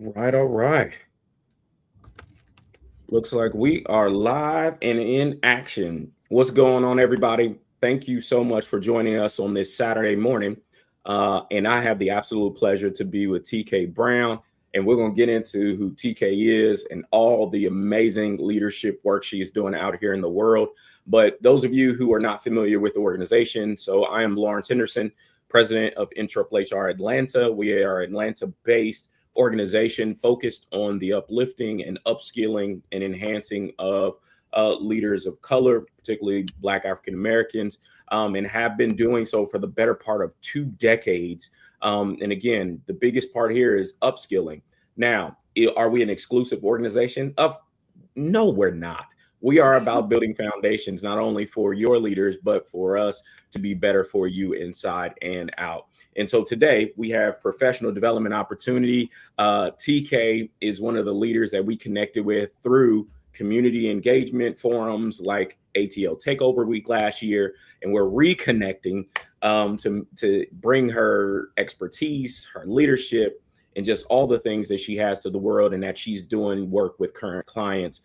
All right. Looks like we are live and in action. What's going on, everybody? Thank you so much for joining us on this Saturday morning. And I have the absolute pleasure to be with TeKay Brown. And we're going to get into who TeKay is and all the amazing leadership work she is doing out here in the world. But those of you who are not familiar with the organization, so I am Lawrence Henderson, president of NAAAHR-Atlanta. We are Atlanta-based organization focused on the uplifting and upskilling and enhancing of leaders of color, particularly Black African Americans, and have been doing so for the better part of 2 decades. And again, the biggest part here is upskilling. Now, are we an exclusive organization? No, we're not. We are about building foundations, not only for your leaders, but for us to be better for you inside and out. And so today we have professional development opportunity. TeKay is one of the leaders that we connected with through community engagement forums like ATL Takeover Week last year. And we're reconnecting to bring her expertise, her leadership, and just all the things that she has to the world and that she's doing work with current clients.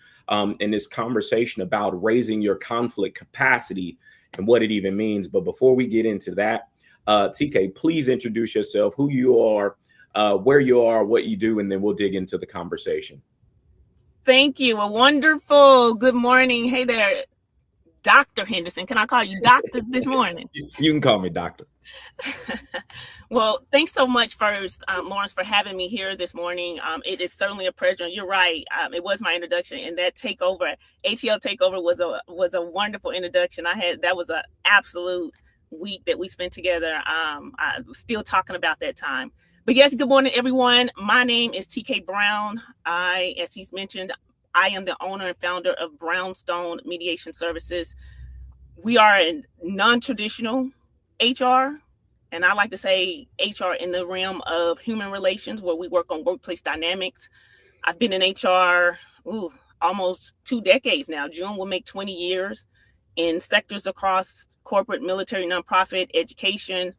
In this conversation about raising your conflict capacity and what it even means. But before we get into that, TeKay, please introduce yourself, who you are, where you are, what you do, and then we'll dig into the conversation. Thank you. A wonderful good morning. Hey there, Dr. Henderson. Can I call you Doctor this morning? You can call me Doctor. Well, thanks so much first, Lawrence, for having me here this morning. It is certainly a pleasure. You're right. It was my introduction, and that takeover, ATL Takeover, was a wonderful introduction. That was an absolute week that we spent together. I'm still talking about that time. But yes, good morning, everyone. My name is TeKay Brown. As he's mentioned, I am the owner and founder of Brownstone Mediation Services. We are a non-traditional HR, and I like to say HR in the realm of human relations, where we work on workplace dynamics. I've been in HR almost 2 decades now. June will make 20 years in sectors across corporate, military, nonprofit, education.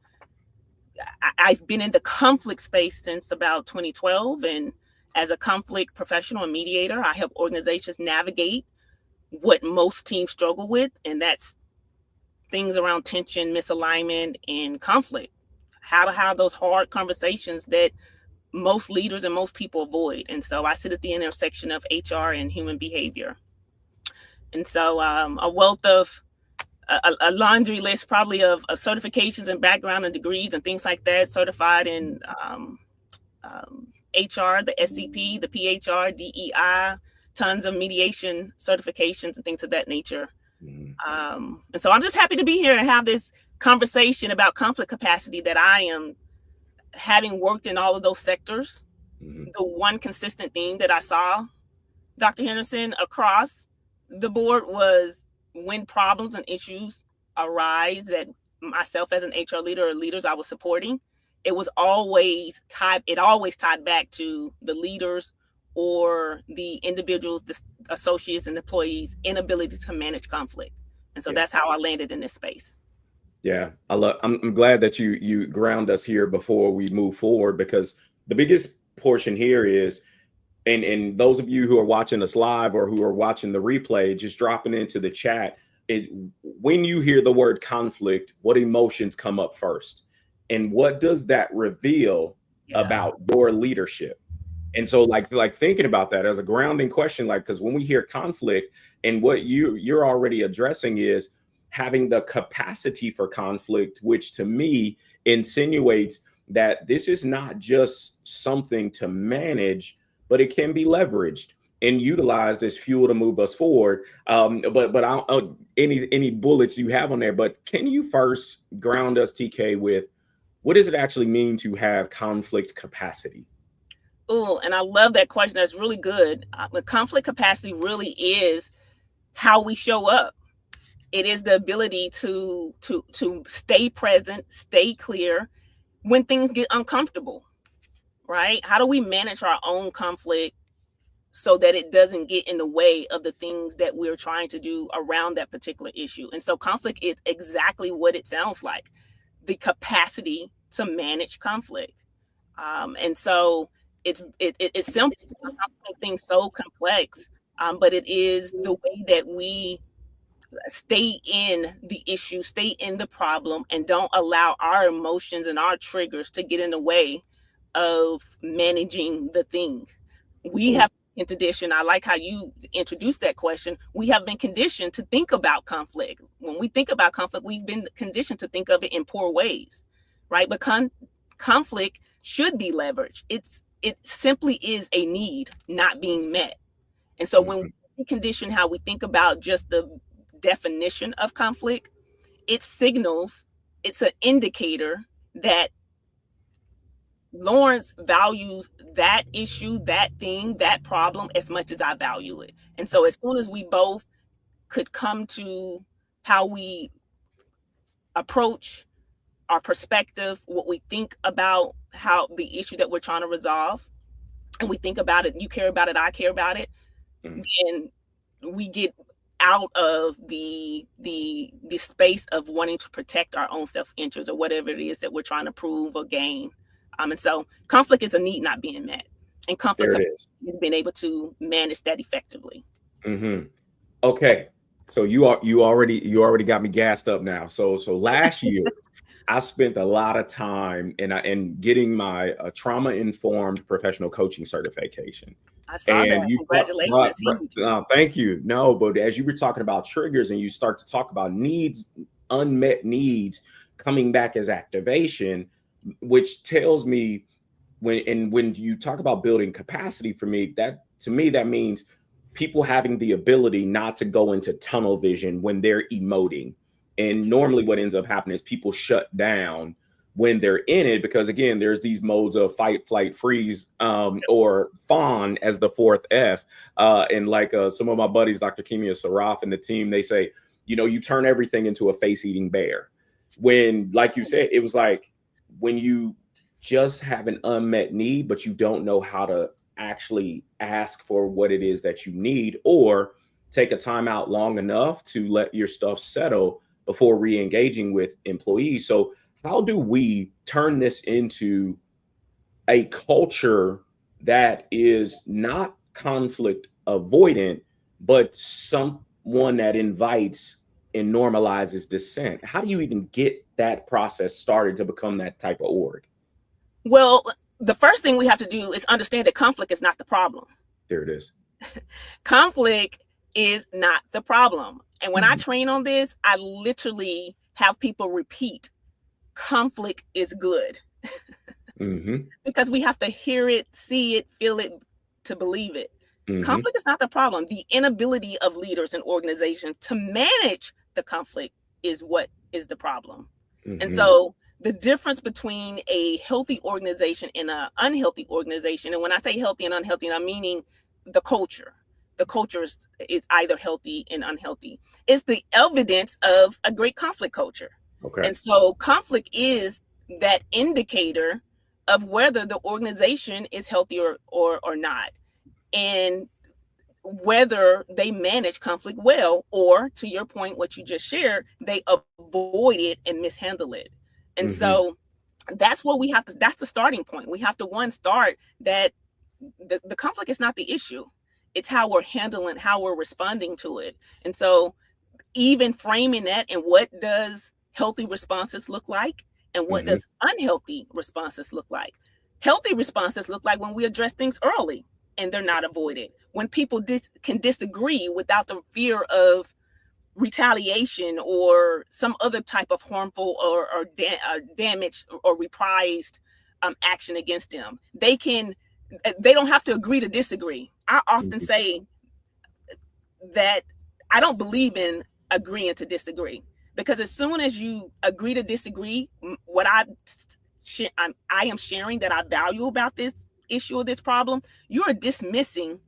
I've been in the conflict space since about 2012, and as a conflict professional and mediator, I help organizations navigate what most teams struggle with, and that's things around tension, misalignment, and conflict. How to have those hard conversations that most leaders and most people avoid. And so I sit at the intersection of HR and human behavior. And so a wealth of a laundry list probably of certifications and background and degrees and things like that, certified in HR, the SCP, the PHR, DEI, tons of mediation certifications and things of that nature. And so I'm just happy to be here and have this conversation about conflict capacity that I am having worked in all of those sectors. The one consistent theme that I saw, Dr. Henderson, across the board was when problems and issues arise that myself as an HR leader or leaders I was supporting, it always tied back to the leaders or the individuals, the associates and employees' inability to manage conflict. And so that's how I landed in this space. Yeah, I'm glad that you ground us here before we move forward, because the biggest portion here is, and those of you who are watching us live or who are watching the replay, just dropping into the chat, when you hear the word conflict, what emotions come up first? And what does that reveal about your leadership? And so like thinking about that as a grounding question, because when we hear conflict, and what you're already addressing is having the capacity for conflict, which to me insinuates that this is not just something to manage, but it can be leveraged and utilized as fuel to move us forward. But any bullets you have on there, but can you first ground us, TeKay, with what does it actually mean to have conflict capacity? Oh, and I love that question. That's really good. The conflict capacity really is how we show up. It is the ability to stay present, stay clear when things get uncomfortable, right? How do we manage our own conflict so that it doesn't get in the way of the things that we're trying to do around that particular issue? And so conflict is exactly what it sounds like, the capacity to manage conflict. And so it's simple. I'm not making things so complex, but it is the way that we stay in the issue, stay in the problem, and don't allow our emotions and our triggers to get in the way of managing the thing. We Oh, have been conditioned. I like how you introduced that question. We have been conditioned to think about conflict. When we think about conflict, we've been conditioned to think of it in poor ways, right? But conflict should be leveraged. It simply is a need not being met. And so when mhm. we condition how we think about just the definition of conflict, it signals, it's an indicator that Lawrence values that issue, that thing, that problem as much as I value it. And so as soon as we both could come to how we approach our perspective, what we think about how the issue that we're trying to resolve, and we think about it, you care about it, I care about it, Mm. then we get out of the space of wanting to protect our own self-interest or whatever it is that we're trying to prove or gain. And so conflict is a need not being met, and conflict There it is. is being able to manage that effectively. Hmm. Okay. So you already got me gassed up now. So last year I spent a lot of time in getting my trauma informed professional coaching certification. I saw And that. you Congratulations. That's huge. thank you. No, but as you were talking about triggers and you start to talk about needs, unmet needs coming back as activation, which tells me when you talk about building capacity, for me, that to me that means people having the ability not to go into tunnel vision when they're emoting. And normally what ends up happening is people shut down when they're in it, because again, there's these modes of fight, flight, freeze, or fawn as the fourth F. And like some of my buddies, Dr. Kimia Saraf and the team, they say, you turn everything into a face-eating bear. When, like you said, it was like when you just have an unmet need, but you don't know how to actually ask for what it is that you need, or take a time out long enough to let your stuff settle before re-engaging with employees. So how do we turn this into a culture that is not conflict avoidant, but someone that invites and normalizes dissent? How do you even get that process started to become that type of org? Well, the first thing we have to do is understand that conflict is not the problem. There it is. Conflict is not the problem. And when I Mhm. train on this, I literally have people repeat, conflict is good, Mhm. because we have to hear it, see it, feel it to believe it. Mhm. Conflict is not the problem. The inability of leaders and organizations to manage the conflict is what is the problem. And Mhm. so the difference between a healthy organization and an unhealthy organization, and when I say healthy and unhealthy, I'm meaning the culture. The culture is either healthy and unhealthy. It's the evidence of a great conflict culture. Okay. And so conflict is that indicator of whether the organization is healthy or not, and whether they manage conflict well, or to your point, what you just shared, they avoid it and mishandle it. And Mhm. so that's what we have to, that's the starting point. We have to start that the conflict is not the issue. It's how we're handling, how we're responding to it. And so even framing that, and what does healthy responses look like, and what Mhm. does unhealthy responses look like. Healthy responses look like when we address things early and they're not avoided, when people can disagree without the fear of retaliation or some other type of harmful or damage or reprised action against them. They don't have to agree to disagree. I often Mhm. say that I don't believe in agreeing to disagree, because as soon as you agree to disagree, what I am sharing that I value about this issue or this problem, you're dismissing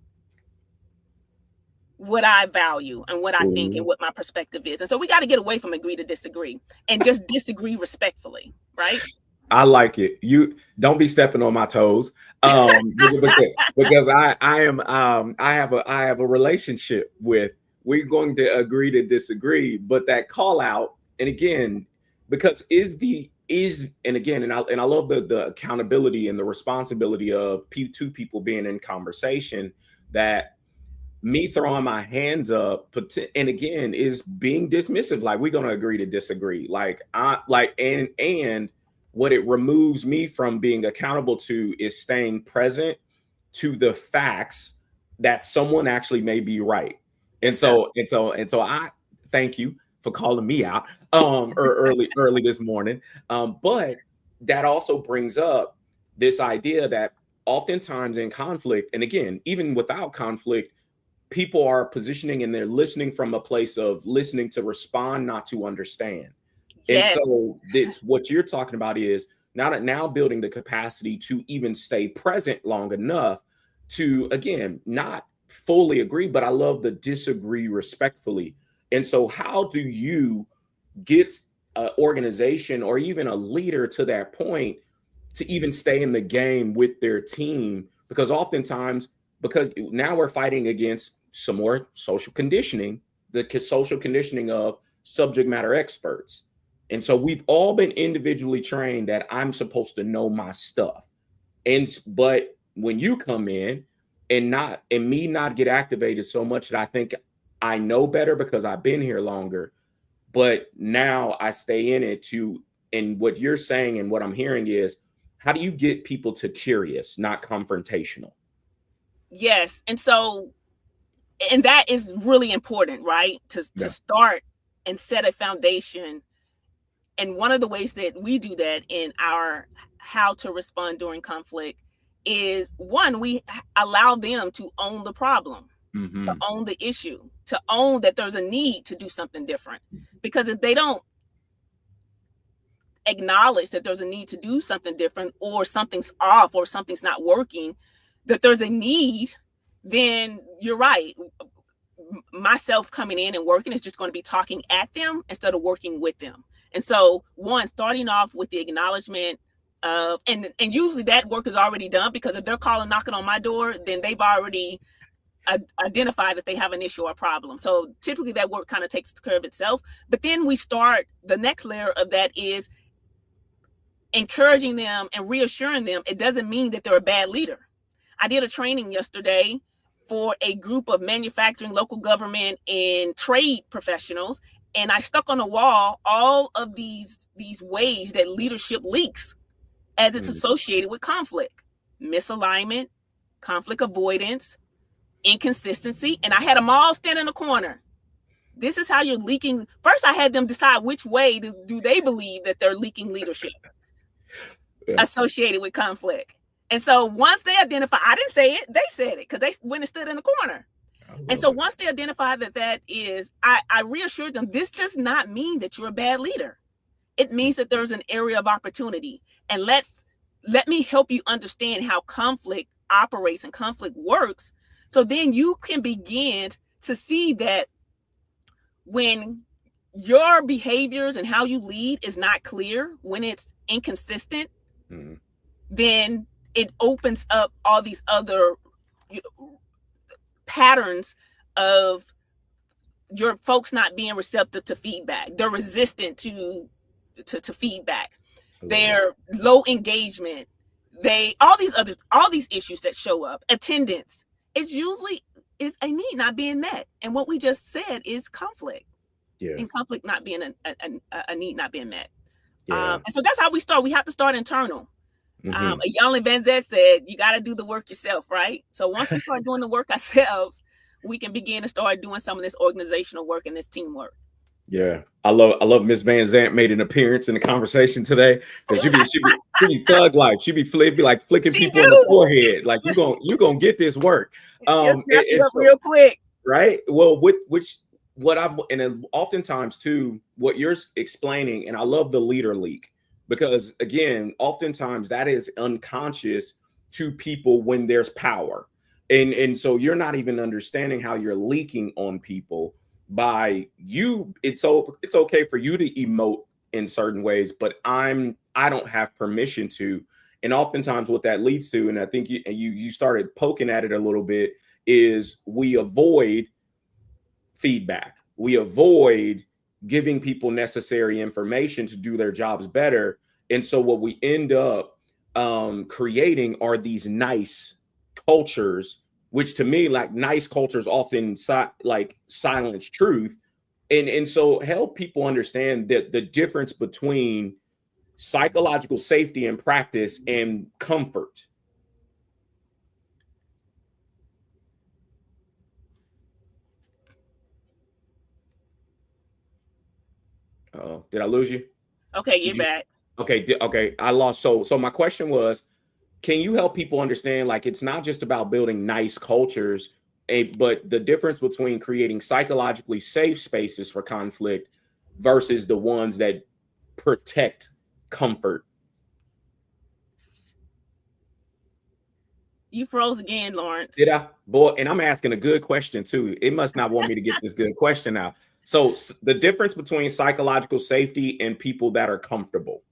what I value and what I think and Mhm. what my perspective is. And so we got to get away from agree to disagree and just disagree respectfully, right? I like it. You don't be stepping on my toes. Because I am I have a relationship with, we're going to agree to disagree, but that call out, and again, because is the and again, and I love the accountability and the responsibility of two people being in conversation, that me throwing my hands up, and again, is being dismissive. Like, we're gonna agree to disagree. Like, and what it removes me from being accountable to is staying present to the facts that someone actually may be right. And Yes, sir. so I thank you for calling me out early this morning. But that also brings up this idea that oftentimes in conflict, and again, even without conflict, people are positioning and they're listening from a place of listening to respond, not to understand. And Yes. so this, what you're talking about, is now building the capacity to even stay present long enough to, again, not fully agree, but I love the disagree respectfully. And so how do you get an organization or even a leader to that point to even stay in the game with their team? Because oftentimes, because now we're fighting against some more social conditioning, the social conditioning of subject matter experts. And so we've all been individually trained that I'm supposed to know my stuff. But when you come in and me not get activated so much that I think I know better because I've been here longer, but now I stay in it too. And what you're saying and what I'm hearing is, how do you get people to curious, not confrontational? Yes. And that is really important, right? To Yeah. start and set a foundation. And one of the ways that we do that in our how to respond during conflict is, one, we allow them to own the problem, to Mm-hmm. own the issue, to own that there's a need to do something different. Because if they don't acknowledge that there's a need to do something different, or something's off, or something's not working, that there's a need, then you're right. Myself coming in and working is just going to be talking at them instead of working with them. And so, one, starting off with the acknowledgement of, and usually that work is already done, because if they're calling, knocking on my door, then they've already identify that they have an issue or problem. So typically that work kind of takes care of itself. But then we start, the next layer of that is encouraging them and reassuring them it doesn't mean that they're a bad leader. I did a training yesterday for a group of manufacturing, local government, and trade professionals, and I stuck on the wall all of these ways that leadership leaks as it's associated with conflict: misalignment, conflict avoidance, inconsistency. And I had them all stand in a corner. This is how you're leaking. First, I had them decide which way do they believe that they're leaking leadership associated with conflict. And so once they identify, I didn't say it, they said it, because they went and stood in the corner. And so once they identify that is, I reassured them, this does not mean that you're a bad leader. It means that there's an area of opportunity. And let me help you understand how conflict operates and conflict works. So then you can begin to see that when your behaviors and how you lead is not clear, when it's inconsistent, then it opens up all these other patterns of your folks not being receptive to feedback. They're resistant to feedback. They're low engagement. All these issues that show up. Attendance. It's usually is a need not being met. And what we just said is conflict. Yeah. And conflict not being a need not being met. Yeah. And so that's how we start. We have to start internal. Mm-hmm. Iyanla Vanzant said, you got to do the work yourself, right? So once we start doing the work ourselves, we can begin to start doing some of this organizational work and this teamwork. Yeah, I love Miss Van Zant made an appearance in the conversation today, because she be thug like, she be like flicking people in the forehead, like, you gonna get this work. Just snap it up real quick, right? Well, what I'm, and then oftentimes too, what you're explaining, and I love the leader leak, because again, oftentimes that is unconscious to people when there's power, and so you're not even understanding how you're leaking on people by you. It's okay for you to emote in certain ways, but I don't have permission to. And oftentimes what that leads to, and I think you started poking at it a little bit, is we avoid feedback. We avoid giving people necessary information to do their jobs better. And so what we end up creating are these nice cultures, which to me, like nice cultures often like silence truth. And so help people understand that the difference between psychological safety and practice and comfort. Oh, did I lose you? Okay, you're Did you? back. Okay, okay, I lost. So my question was, can you help people understand like it's not just about building nice cultures, but the difference between creating psychologically safe spaces for conflict versus the ones that protect comfort? You froze again, Lawrence. Did I? Boy, and I'm asking a good question too. It must not want me to get this good question out. So the difference between psychological safety and people that are comfortable.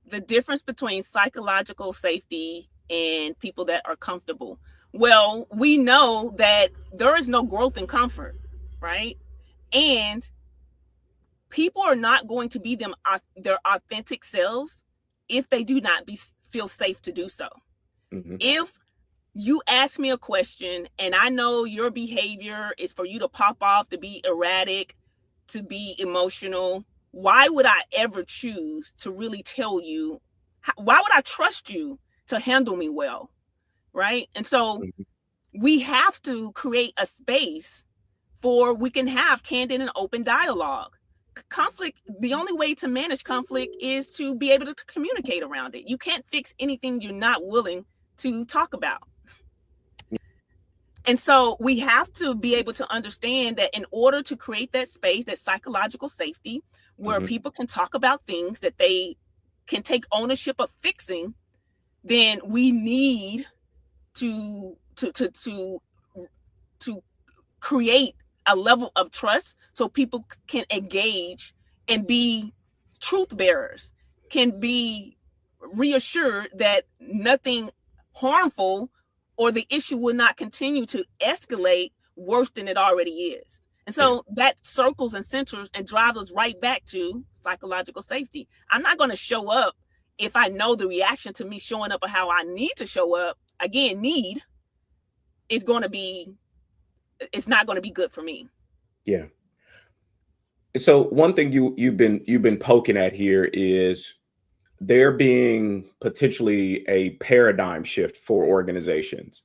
The difference between psychological safety and people that are comfortable. Well, we know that there is no growth in comfort, right? And people are not going to be their authentic selves if they do not feel safe to do so. Mm-hmm. If you ask me a question and I know your behavior is for you to pop off, to be erratic, to be emotional, why would I ever choose to really tell you? Why would I trust you to handle me well? Right? And so we have to create a space for we can have candid and open dialogue. Conflict, the only way to manage conflict is to be able to communicate around it. You can't fix anything you're not willing to talk about. And so we have to be able to understand that in order to create that space, that psychological safety, where people can talk about things that they can take ownership of fixing, then we need to create a level of trust so people can engage and be truth bearers, can be reassured that nothing harmful or the issue will not continue to escalate worse than it already is. And so that circles and centers and drives us right back to psychological safety. I'm not going to show up if I know the reaction to me showing up or how I need to show up. Again, need is going to be, it's not going to be good for me. Yeah. So one thing you've been poking at here is there being potentially a paradigm shift for organizations.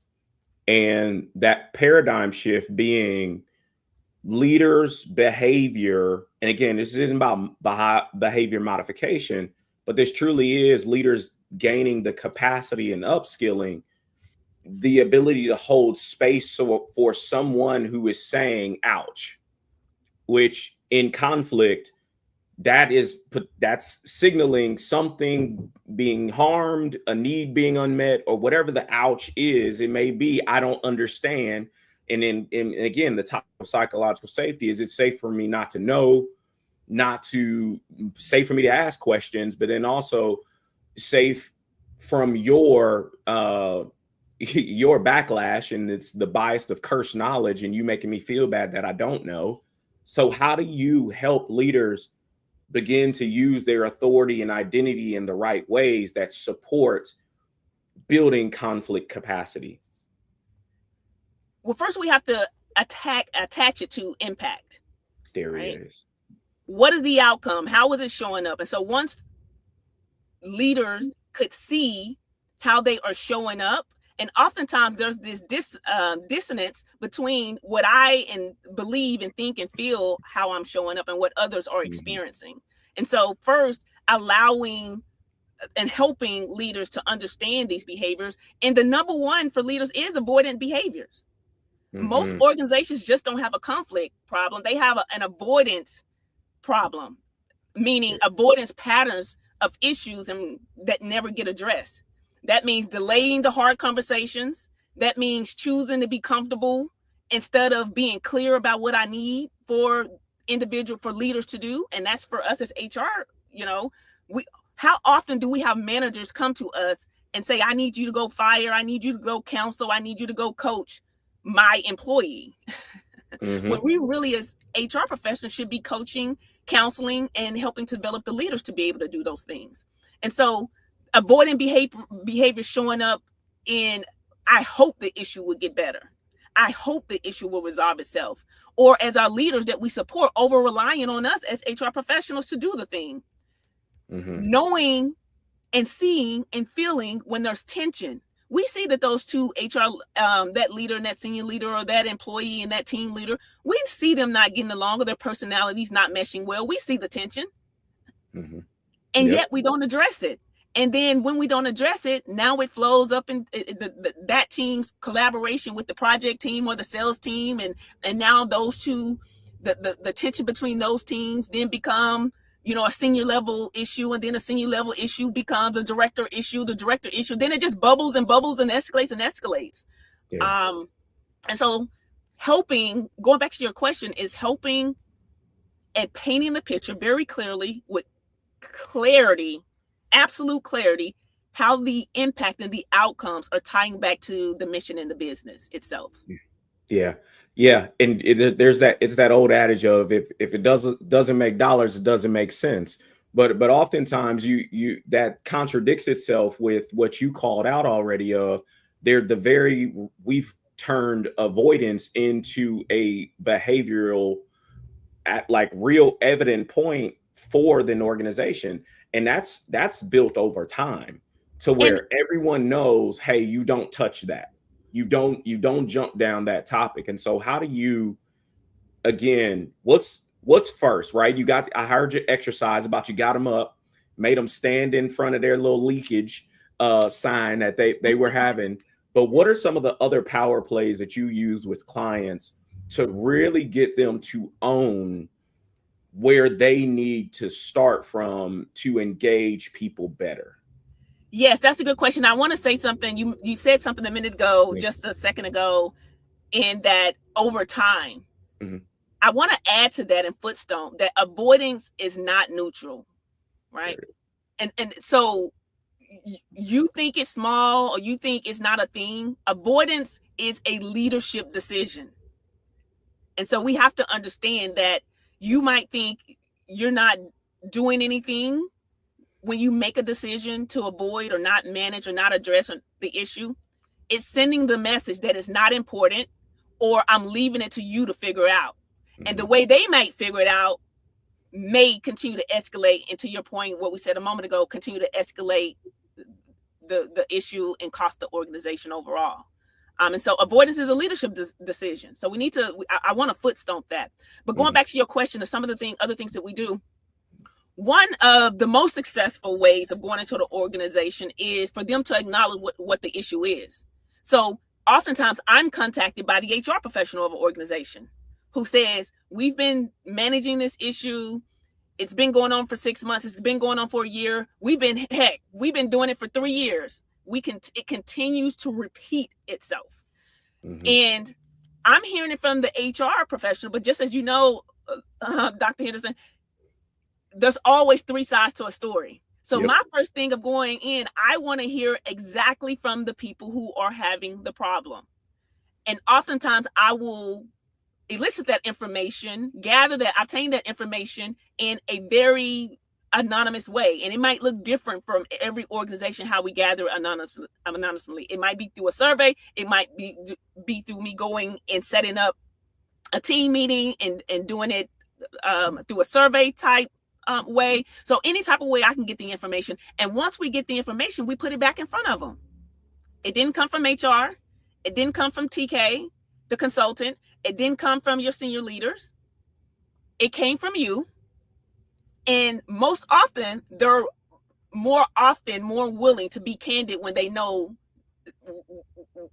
And that paradigm shift being leaders' behavior. And again, this isn't about behavior modification, but this truly is leaders gaining the capacity and upskilling, the ability to hold space for someone who is saying, ouch, which in conflict, that's signaling something being harmed, a need being unmet, or whatever the ouch is. It may be, I don't understand. And again, the top of psychological safety is, it's safe for me not to know, safe for me to ask questions, but then also safe from your backlash, and it's the bias of cursed knowledge and you making me feel bad that I don't know. So how do you help leaders begin to use their authority and identity in the right ways that support building conflict capacity? Well, first we have to attach it to impact. There it is. What is the outcome? How is it showing up? And so once leaders could see how they are showing up, and oftentimes there's this dissonance between what I believe and think and feel how I'm showing up and what others are experiencing. And so first, allowing and helping leaders to understand these behaviors. And the number one for leaders is avoidant behaviors. Most organizations just don't have a conflict problem. They have an avoidance problem, meaning avoidance patterns of issues and that never get addressed. That means delaying the hard conversations. That means choosing to be comfortable instead of being clear about what I need for leaders to do. And that's for us as HR. How often do we have managers come to us and say, I need you to go fire, I need you to go counsel, I need you to go coach my employee? When we really as HR professionals should be coaching counseling and helping to develop the leaders to be able to do those things. And so avoiding behavior showing up in, I hope the issue will get better. I hope the issue will resolve itself. Or as our leaders that we support, over relying on us as HR professionals to do the thing. Knowing and seeing and feeling when there's tension. We see that those two HR, that leader and that senior leader, or that employee and that team leader, we see them not getting along, or their personalities not meshing well. We see the tension. And yet we don't address it. And then when we don't address it, now it flows up in that team's collaboration with the project team or the sales team. And now those two, the tension between those teams then become, a senior level issue, and then a senior level issue becomes a director issue, then it just bubbles and escalates. And so helping, going back to your question, is helping and painting the picture very clearly with clarity, absolute clarity, how the impact and the outcomes are tying back to the mission and the business itself. Yeah. And there's that, it's that old adage of if it doesn't make dollars, it doesn't make sense. But oftentimes you that contradicts itself with what you called out already of we've turned avoidance into a behavioral at like real evident point for an organization. And that's built over time to where everyone knows, hey, you don't touch that. You don't jump down that topic. And so how do you, again, what's first, right? I heard your exercise about, you got them up, made them stand in front of their little leakage sign that they were having. But what are some of the other power plays that you use with clients to really get them to own where they need to start from to engage people better? Yes, that's a good question. I want to say something. You said something a minute ago, just a second ago, in that over time. I want to add to that and footstone that avoidance is not neutral, right? And so you think it's small, or you think it's not a thing. Avoidance is a leadership decision. And so we have to understand that you might think you're not doing anything when you make a decision to avoid or not manage or not address the issue. It's sending the message that it's not important, or I'm leaving it to you to figure out. And the way they might figure it out may continue to escalate, and to your point, what we said a moment ago, continue to escalate the issue and cost the organization overall. And so avoidance is a leadership decision. So we need to, I want to foot stomp that. But going back to your question of some of the other things that we do, one of the most successful ways of going into the organization is for them to acknowledge what the issue is. So oftentimes I'm contacted by the HR professional of an organization who says, we've been managing this issue. It's been going on for 6 months. It's been going on for a year. We've been doing it for 3 years. It continues to repeat itself. And I'm hearing it from the HR professional, but just as you know, Dr. Henderson, there's always 3 sides to a story. So my first thing of going in, I want to hear exactly from the people who are having the problem. And oftentimes I will elicit that information, obtain that information in a very anonymous way. And it might look different from every organization, how we gather anonymously. It might be through a survey. It might be through me going and setting up a team meeting and doing it through a survey type way. So any type of way I can get the information. And once we get the information, we put it back in front of them. It didn't come from HR. It didn't come from TeKay, the consultant. It didn't come from your senior leaders. It came from you. And most often, they're more willing to be candid when they know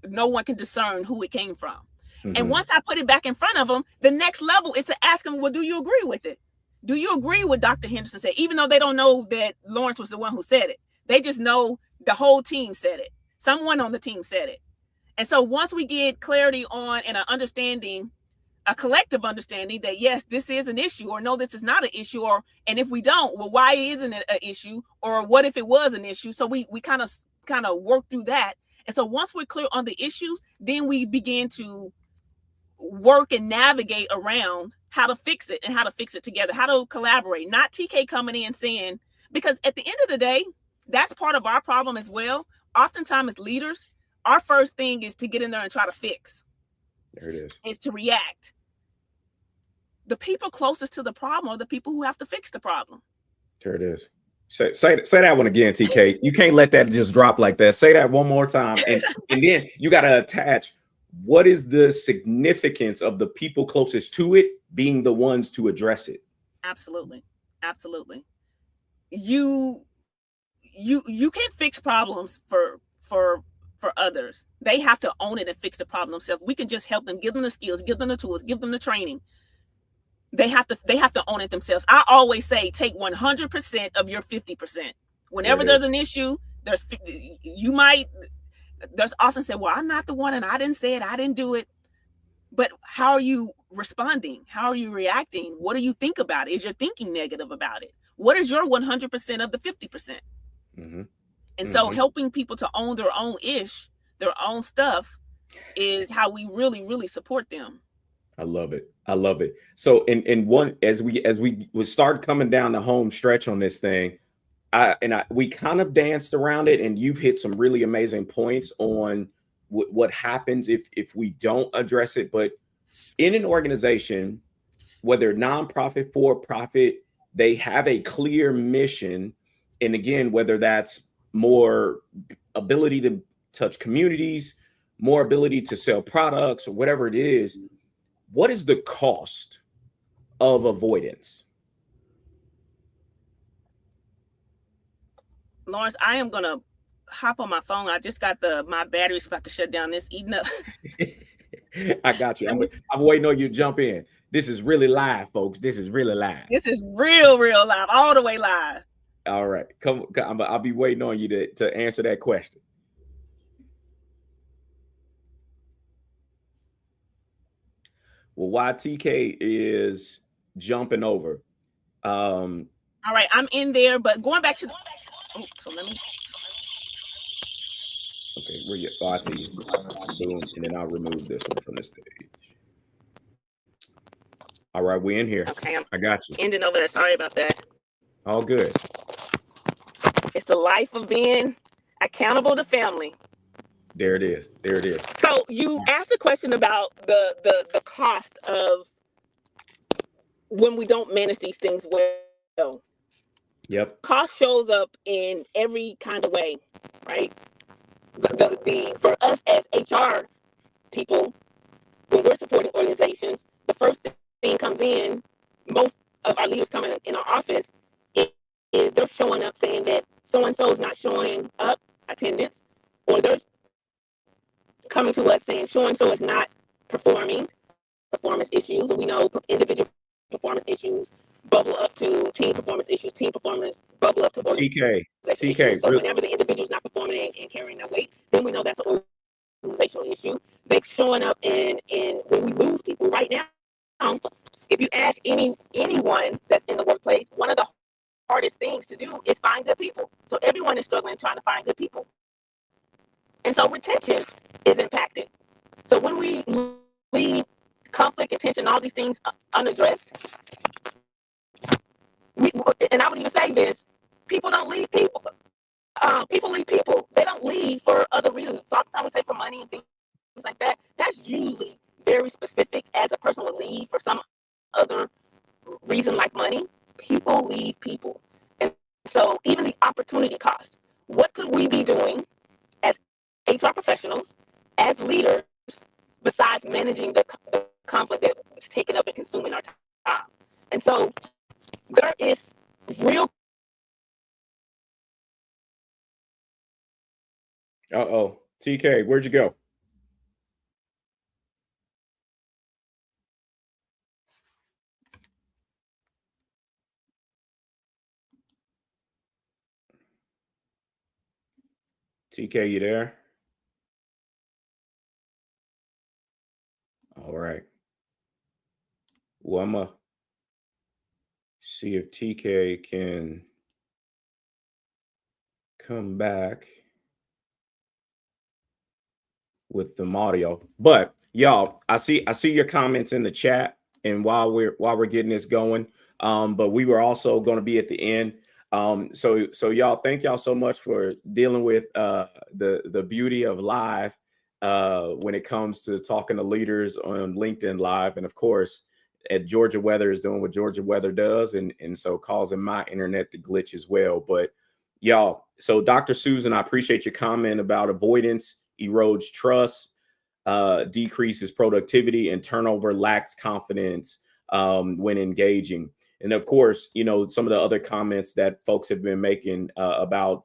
no one can discern who it came from. And once I put it back in front of them, the next level is to ask them, well, do you agree with it? Do you agree with Dr. Henderson said? Even though they don't know that Lawrence was the one who said it. They just know the whole team said it. Someone on the team said it. And so once we get clarity on and an understanding, a collective understanding that yes, this is an issue, or no, this is not an issue, and if we don't, well, why isn't it an issue? Or what if it was an issue? So we kind of work through that. And so once we're clear on the issues, then we begin to work and navigate around how to fix it and how to fix it together, how to collaborate. Not TK coming in saying, because at the end of the day, that's part of our problem as well. Oftentimes as leaders, our first thing is to get in there and try to fix. There it is to react. The people closest to the problem are the people who have to fix the problem. There it is. Say that one again, TK. You can't let that just drop like that. Say that one more time. And then you got to attach, what is the significance of the people closest to it being the ones to address it? Absolutely. Absolutely. You can't fix problems for others. They have to own it and fix the problem themselves. We can just help them, give them the skills, give them the tools, give them the training. They have to own it themselves. I always say, take 100% of your 50%. Whenever there's an issue, there's often say, well, I'm not the one and I didn't say it, I didn't do it. But how are you responding? How are you reacting? What do you think about it? Is your thinking negative about it? What is your 100% of the 50%? And so helping people to own their own stuff is how we really, really support them. I love it. I love it. So in one, as we would start coming down the home stretch on this thing, we kind of danced around it, and you've hit some really amazing points on what happens if we don't address it. But in an organization, whether nonprofit, for profit, they have a clear mission. And again, whether that's more ability to touch communities, more ability to sell products, or whatever it is, what is the cost of avoidance? Lawrence, I am gonna hop on my phone. I just got my battery's about to shut down. It's eating up. I got you. I'm waiting on you to jump in. This is really live, folks. This is really live. This is real live, all the way live. All right, come. I'll be waiting on you to answer that question. Well, while TK is jumping over, all right, I'm in there, but going back to so let me. Okay, where you? Oh, I see you. Boom, and then I'll remove this one from the stage. All right, we in here. Okay, I got you. Ending over there. Sorry about that. All good. It's a life of being accountable to family. There it is. There it is. So you asked a question about the cost of when we don't manage these things well. Yep. Cost shows up in every kind of way, right? For us as HR people, when we're supporting organizations, the first thing comes in, most of our leaders coming in our office, is they're showing up saying that so-and-so is not showing up, attendance, or they're coming to us saying so-and-so is not performing, performance issues. And we know individual performance issues bubble up to team performance issues, team performance bubble up to TK. So whenever the individual is not performing and carrying their weight, then we know that's an organizational issue. They're showing up in when we lose people right now. If you ask anyone that's in the workplace, one of the hardest things to do is find good people. So everyone is struggling trying to find good people. And so retention is impacted. So when we leave conflict and tension, all these things unaddressed, and I would even say this, people don't leave people. People leave people. They don't leave for other reasons. So sometimes we say for money and things like that. That's usually very specific, as a person would leave for some other reason like money. People leave people. And so even the opportunity cost, what could we be doing as HR professionals, as leaders, besides managing the conflict that is taking up and consuming our time? And so there is real. Uh-oh. TK, where'd you go? TK, you there? All right. Well, I'm going to see if TK can come back with some audio. But Y'all, I see your comments in the chat, and while we're getting this going, but we were also going to be at the end. So y'all, thank y'all so much for dealing with the beauty of live when it comes to talking to leaders on LinkedIn Live, and of course, at Georgia Weather is doing what Georgia Weather does, and so causing my internet to glitch as well. But y'all, so Dr. Susan, I appreciate your comment about avoidance erodes trust, decreases productivity, and turnover lacks confidence when engaging. And of course, you know, some of the other comments that folks have been making about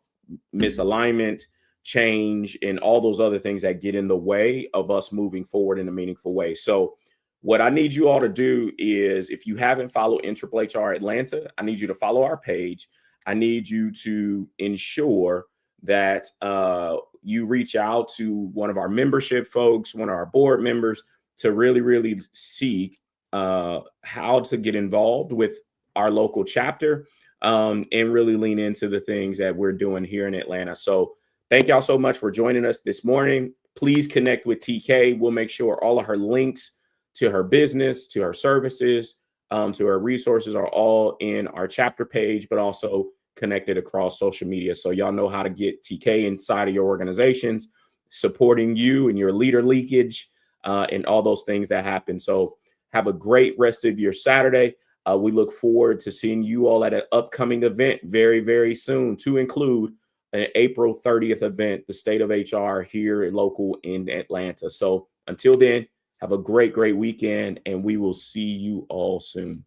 misalignment, change, and all those other things that get in the way of us moving forward in a meaningful way. So, what I need you all to do is, if you haven't followed NAAAHR Atlanta, I need you to follow our page. I need you to ensure that you reach out to one of our membership folks, one of our board members, to really seek how to get involved with our local chapter, and really lean into the things that we're doing here in Atlanta. So thank y'all so much for joining us this morning. Please connect with TeKay. We'll make sure all of her links to her business, to her services, to her resources are all in our chapter page, but also connected across social media. So y'all know how to get TeKay inside of your organizations, supporting you and your leader leakage, and all those things that happen. So have a great rest of your Saturday. We look forward to seeing you all at an upcoming event very soon, to include an April 30th event, the State of HR here local in Atlanta. So until then, have a great weekend, and we will see you all soon.